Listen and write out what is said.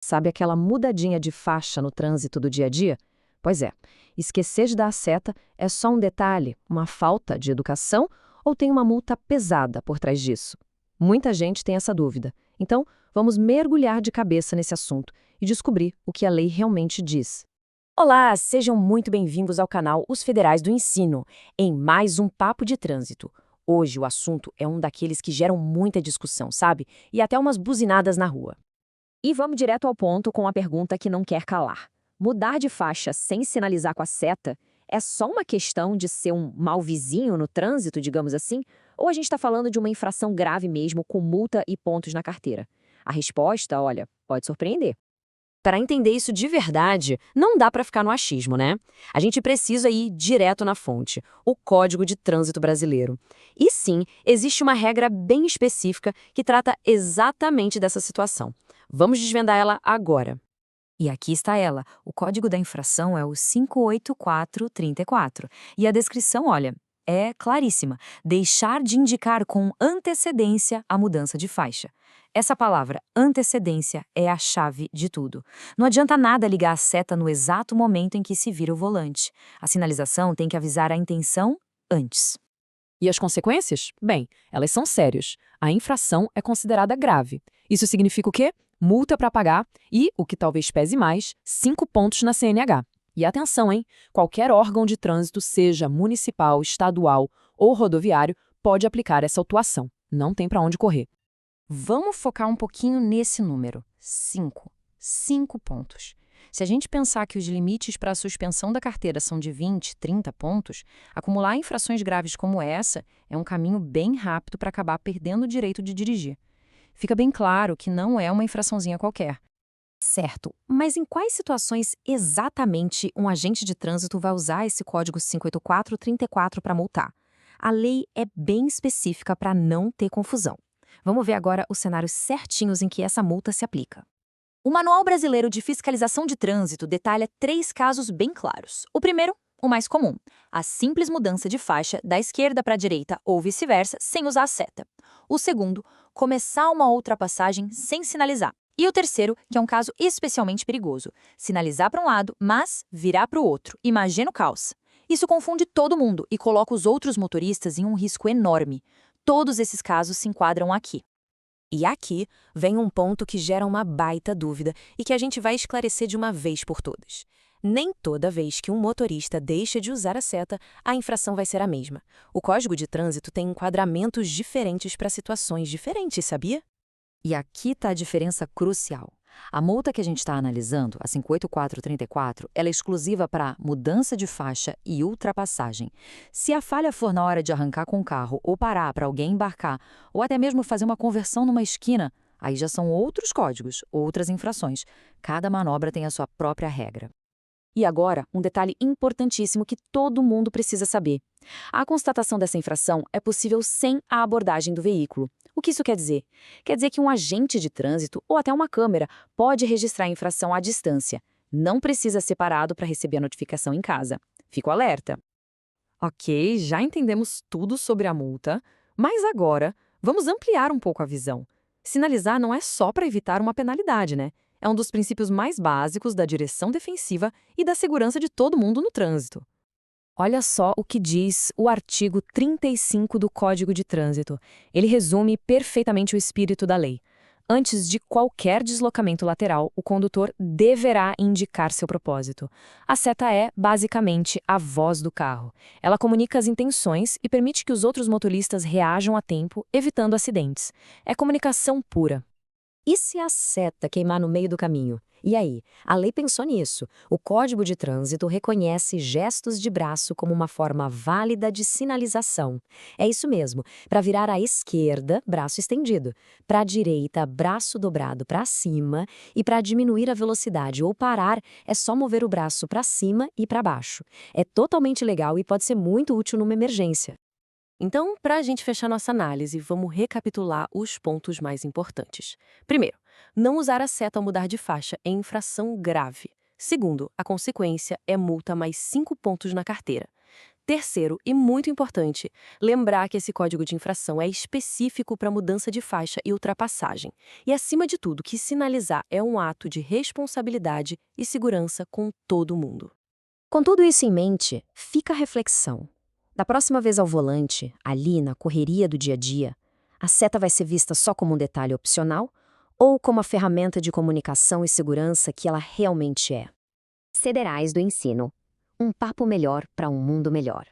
Sabe aquela mudadinha de faixa no trânsito do dia a dia? Pois é, esquecer de dar a seta é só um detalhe, uma falta de educação ou tem uma multa pesada por trás disso? Muita gente tem essa dúvida. Então, vamos mergulhar de cabeça nesse assunto e descobrir o que a lei realmente diz. Olá, sejam muito bem-vindos ao canal Os Federais do Ensino, em mais um Papo de Trânsito. Hoje o assunto é um daqueles que geram muita discussão, sabe? E até umas buzinadas na rua. E vamos direto ao ponto com a pergunta que não quer calar. Mudar de faixa sem sinalizar com a seta é só uma questão de ser um mau vizinho no trânsito, digamos assim? Ou a gente está falando de uma infração grave mesmo, com multa e pontos na carteira? A resposta, olha, pode surpreender. Para entender isso de verdade, não dá para ficar no achismo, né? A gente precisa ir direto na fonte, o Código de Trânsito Brasileiro. E sim, existe uma regra bem específica que trata exatamente dessa situação. Vamos desvendar ela agora. E aqui está ela. O código da infração é o 58434. E a descrição, olha, é claríssima. Deixar de indicar com antecedência a mudança de faixa. Essa palavra, antecedência, é a chave de tudo. Não adianta nada ligar a seta no exato momento em que se vira o volante. A sinalização tem que avisar a intenção antes. E as consequências? Bem, elas são sérias. A infração é considerada grave. Isso significa o quê? Multa para pagar e, o que talvez pese mais, 5 pontos na CNH. E atenção, hein? Qualquer órgão de trânsito, seja municipal, estadual ou rodoviário, pode aplicar essa autuação. Não tem para onde correr. Vamos focar um pouquinho nesse número. 5. 5 pontos. Se a gente pensar que os limites para a suspensão da carteira são de 20, 30 pontos, acumular infrações graves como essa é um caminho bem rápido para acabar perdendo o direito de dirigir. Fica bem claro que não é uma infraçãozinha qualquer. Certo, mas em quais situações exatamente um agente de trânsito vai usar esse código 58434 para multar? A lei é bem específica para não ter confusão. Vamos ver agora os cenários certinhos em que essa multa se aplica. O Manual Brasileiro de Fiscalização de Trânsito detalha 3 casos bem claros. O primeiro, o mais comum, a simples mudança de faixa da esquerda para a direita ou vice-versa sem usar a seta. O segundo, começar uma ultrapassagem sem sinalizar. E o terceiro, que é um caso especialmente perigoso, sinalizar para um lado, mas virar para o outro. Imagina o caos. Isso confunde todo mundo e coloca os outros motoristas em um risco enorme. Todos esses casos se enquadram aqui. E aqui vem um ponto que gera uma baita dúvida e que a gente vai esclarecer de uma vez por todas. Nem toda vez que um motorista deixa de usar a seta, a infração vai ser a mesma. O Código de Trânsito tem enquadramentos diferentes para situações diferentes, sabia? E aqui está a diferença crucial. A multa que a gente está analisando, a 58434, ela é exclusiva para mudança de faixa e ultrapassagem. Se a falha for na hora de arrancar com o carro ou parar para alguém embarcar, ou até mesmo fazer uma conversão numa esquina, aí já são outros códigos, outras infrações. Cada manobra tem a sua própria regra. E agora, um detalhe importantíssimo que todo mundo precisa saber. A constatação dessa infração é possível sem a abordagem do veículo. O que isso quer dizer? Quer dizer que um agente de trânsito ou até uma câmera pode registrar a infração à distância. Não precisa ser parado para receber a notificação em casa. Fico alerta. Ok, já entendemos tudo sobre a multa, mas agora vamos ampliar um pouco a visão. Sinalizar não é só para evitar uma penalidade, né? É um dos princípios mais básicos da direção defensiva e da segurança de todo mundo no trânsito. Olha só o que diz o artigo 35 do Código de Trânsito. Ele resume perfeitamente o espírito da lei. Antes de qualquer deslocamento lateral, o condutor deverá indicar seu propósito. A seta é, basicamente, a voz do carro. Ela comunica as intenções e permite que os outros motoristas reajam a tempo, evitando acidentes. É comunicação pura. E se a seta queimar no meio do caminho? E aí? A lei pensou nisso. O Código de Trânsito reconhece gestos de braço como uma forma válida de sinalização. É isso mesmo. Para virar à esquerda, braço estendido. Para a direita, braço dobrado para cima. E para diminuir a velocidade ou parar, é só mover o braço para cima e para baixo. É totalmente legal e pode ser muito útil numa emergência. Então, para a gente fechar nossa análise, vamos recapitular os pontos mais importantes. Primeiro, não usar a seta ao mudar de faixa é infração grave. Segundo, a consequência é multa mais 5 pontos na carteira. Terceiro, e muito importante, lembrar que esse código de infração é específico para mudança de faixa e ultrapassagem. E, acima de tudo, que sinalizar é um ato de responsabilidade e segurança com todo mundo. Com tudo isso em mente, fica a reflexão. Da próxima vez ao volante, ali na correria do dia a dia, a seta vai ser vista só como um detalhe opcional ou como a ferramenta de comunicação e segurança que ela realmente é? Federais do Ensino. Um papo melhor para um mundo melhor.